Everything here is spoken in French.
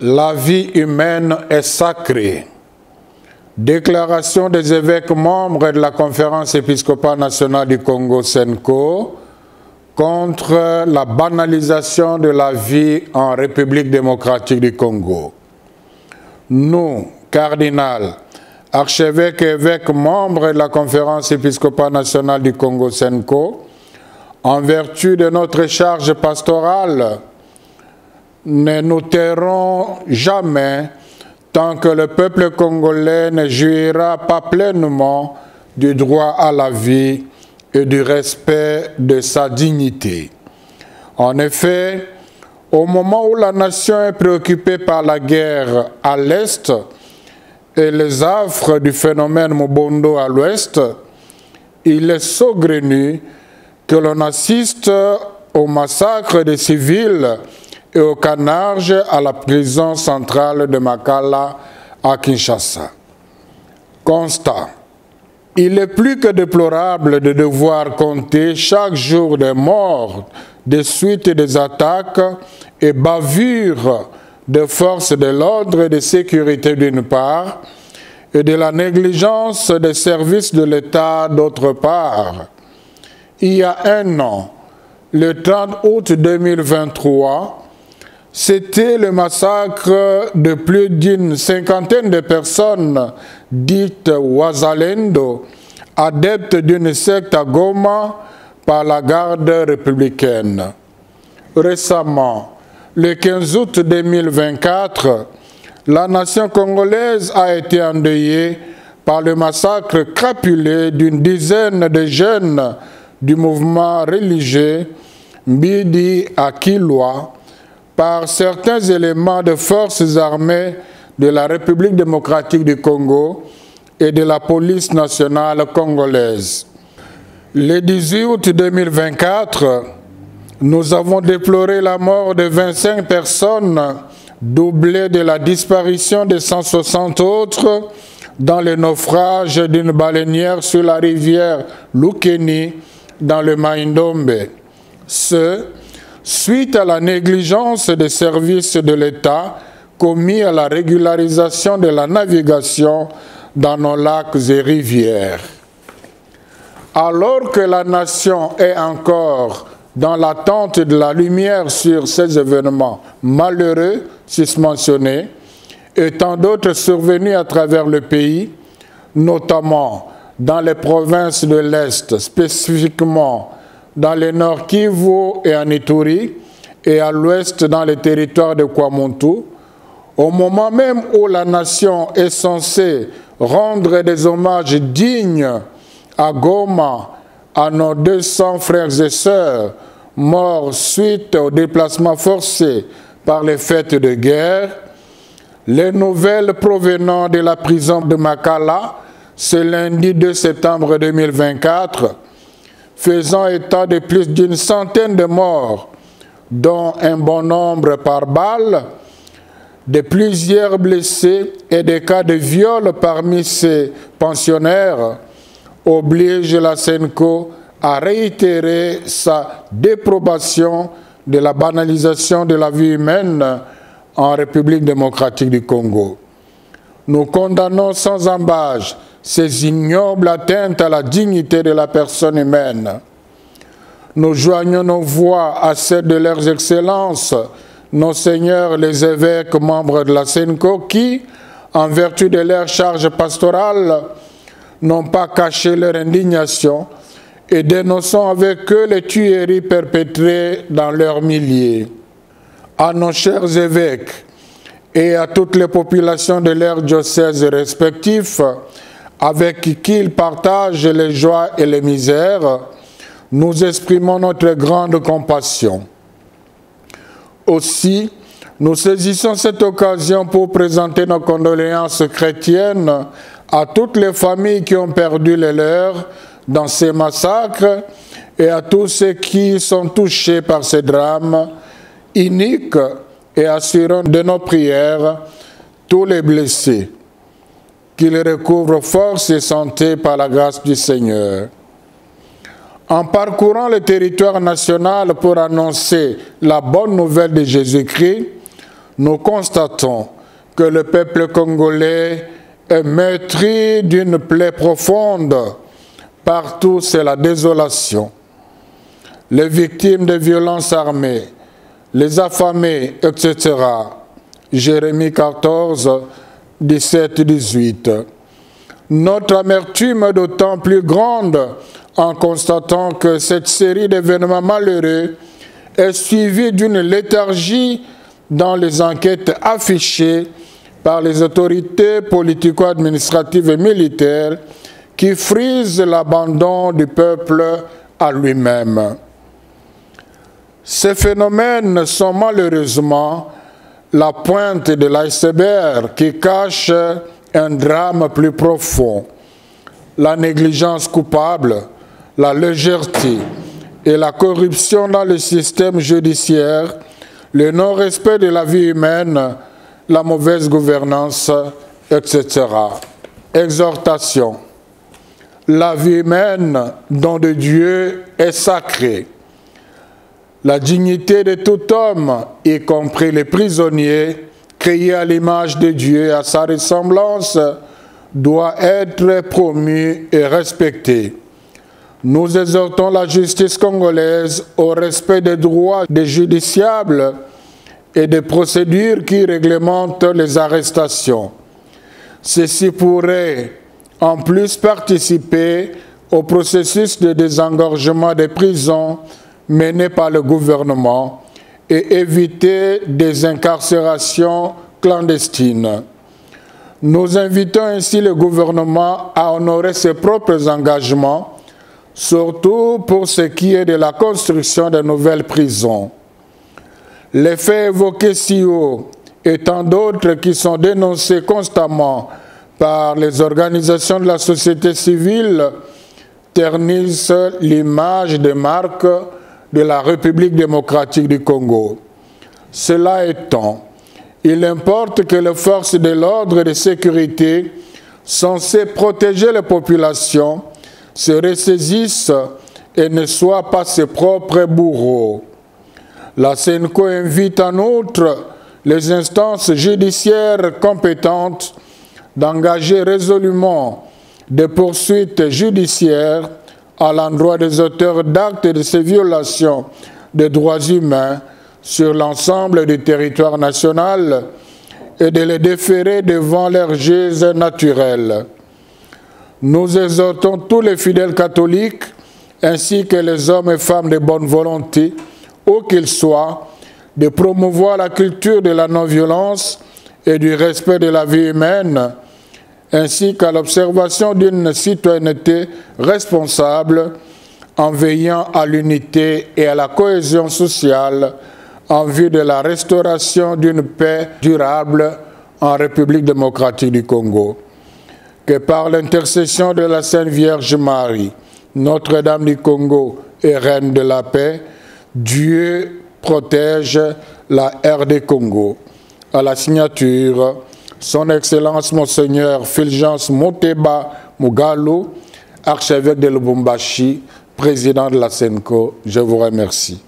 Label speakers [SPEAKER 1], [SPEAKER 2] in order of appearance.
[SPEAKER 1] La vie humaine est sacrée. Déclaration des évêques membres de la Conférence épiscopale nationale du Congo (CENCO) contre la banalisation de la vie en République démocratique du Congo. Nous, cardinal, archevêques et évêques membres de la Conférence épiscopale nationale du Congo (CENCO), en vertu de notre charge pastorale, ne nous tairons jamais tant que le peuple congolais ne jouira pas pleinement du droit à la vie et du respect de sa dignité. En effet, au moment où la nation est préoccupée par la guerre à l'Est et les affres du phénomène Mobondo à l'Ouest, il est saugrenu que l'on assiste au massacre des civils et au carnage à la prison centrale de Makala à Kinshasa. Constat. Il est plus que déplorable de devoir compter chaque jour des morts, des suites des attaques et bavures de forces de l'ordre et de sécurité d'une part, et de la négligence des services de l'État d'autre part. Il y a un an, le 30 août 2023, c'était le massacre de plus d'une cinquantaine de personnes dites Wazalendo, adeptes d'une secte à Goma par la garde républicaine. Récemment, le 15 août 2024, la nation congolaise a été endeuillée par le massacre crapulé d'une dizaine de jeunes du mouvement religieux Mbidi à Kilwa par certains éléments de forces armées de la République démocratique du Congo et de la police nationale congolaise. Le 18 août 2024, nous avons déploré la mort de 25 personnes, doublée de la disparition de 160 autres dans le naufrage d'une baleinière sur la rivière Lukeni dans le Maïndombe. Suite à la négligence des services de l'État commis à la régularisation de la navigation dans nos lacs et rivières. Alors que la nation est encore dans l'attente de la lumière sur ces événements malheureux susmentionnés et tant d'autres survenus à travers le pays, notamment dans les provinces de l'Est, spécifiquement dans le nord Kivu et en Ituri, et à l'ouest dans les territoires de Kwamuntu, au moment même où la nation est censée rendre des hommages dignes à Goma, à nos 200 frères et sœurs morts suite au déplacement forcé par les fêtes de guerre, les nouvelles provenant de la prison de Makala ce lundi 2 septembre 2024, faisant état de plus d'une centaine de morts, dont un bon nombre par balle, de plusieurs blessés et des cas de viol parmi ces pensionnaires, oblige la CENCO à réitérer sa déprobation de la banalisation de la vie humaine en République démocratique du Congo. Nous condamnons sans ambages ces ignobles atteintes à la dignité de la personne humaine. Nous joignons nos voix à celles de leurs excellences, nos seigneurs les évêques membres de la CENCO qui, en vertu de leur charge pastorale, n'ont pas caché leur indignation et dénonçant avec eux les tueries perpétrées dans leurs milliers. À nos chers évêques et à toutes les populations de leurs diocèses respectifs, avec qui ils partagent les joies et les misères, nous exprimons notre grande compassion. Aussi, nous saisissons cette occasion pour présenter nos condoléances chrétiennes à toutes les familles qui ont perdu les leurs dans ces massacres et à tous ceux qui sont touchés par ces drames iniques et assurant de nos prières tous les blessés, qu'ils recouvrent force et santé par la grâce du Seigneur. En parcourant le territoire national pour annoncer la bonne nouvelle de Jésus-Christ, nous constatons que le peuple congolais est meurtri d'une plaie profonde. Partout, c'est la désolation. Les victimes de violences armées, les affamés, etc. Jérémie 14, 17, 18. Notre amertume est d'autant plus grande en constatant que cette série d'événements malheureux est suivie d'une léthargie dans les enquêtes affichées par les autorités politico-administratives et militaires qui frisent l'abandon du peuple à lui-même. Ces phénomènes sont malheureusement la pointe de l'iceberg qui cache un drame plus profond. La négligence coupable, la légèreté et la corruption dans le système judiciaire, le non-respect de la vie humaine, la mauvaise gouvernance, etc. Exhortation. La vie humaine, don de Dieu, est sacrée. La dignité de tout homme, y compris les prisonniers, créés à l'image de Dieu et à sa ressemblance, doit être promue et respectée. Nous exhortons la justice congolaise au respect des droits des justiciables et des procédures qui réglementent les arrestations. Ceci pourrait en plus participer au processus de désengorgement des prisons mené par le gouvernement et éviter des incarcérations clandestines. Nous invitons ainsi le gouvernement à honorer ses propres engagements, surtout pour ce qui est de la construction de nouvelles prisons. Les faits évoqués si haut et tant d'autres qui sont dénoncés constamment par les organisations de la société civile ternissent l'image de marque de la République démocratique du Congo. Cela étant, il importe que les forces de l'ordre et de sécurité censées protéger les populations se ressaisissent et ne soient pas ses propres bourreaux. La CENCO invite en outre les instances judiciaires compétentes d'engager résolument des poursuites judiciaires à l'endroit des auteurs d'actes de ces violations des droits humains sur l'ensemble du territoire national et de les déférer devant leurs juges naturels. Nous exhortons tous les fidèles catholiques ainsi que les hommes et femmes de bonne volonté, où qu'ils soient, de promouvoir la culture de la non-violence et du respect de la vie humaine, ainsi qu'à l'observation d'une citoyenneté responsable en veillant à l'unité et à la cohésion sociale en vue de la restauration d'une paix durable en République démocratique du Congo. Que par l'intercession de la Sainte Vierge Marie, Notre-Dame du Congo et Reine de la paix, Dieu protège la RD Congo. À la signature, Son Excellence Monseigneur Fulgence Moteba Mugalu, archevêque de Lubumbashi, président de la CENCO. Je vous remercie.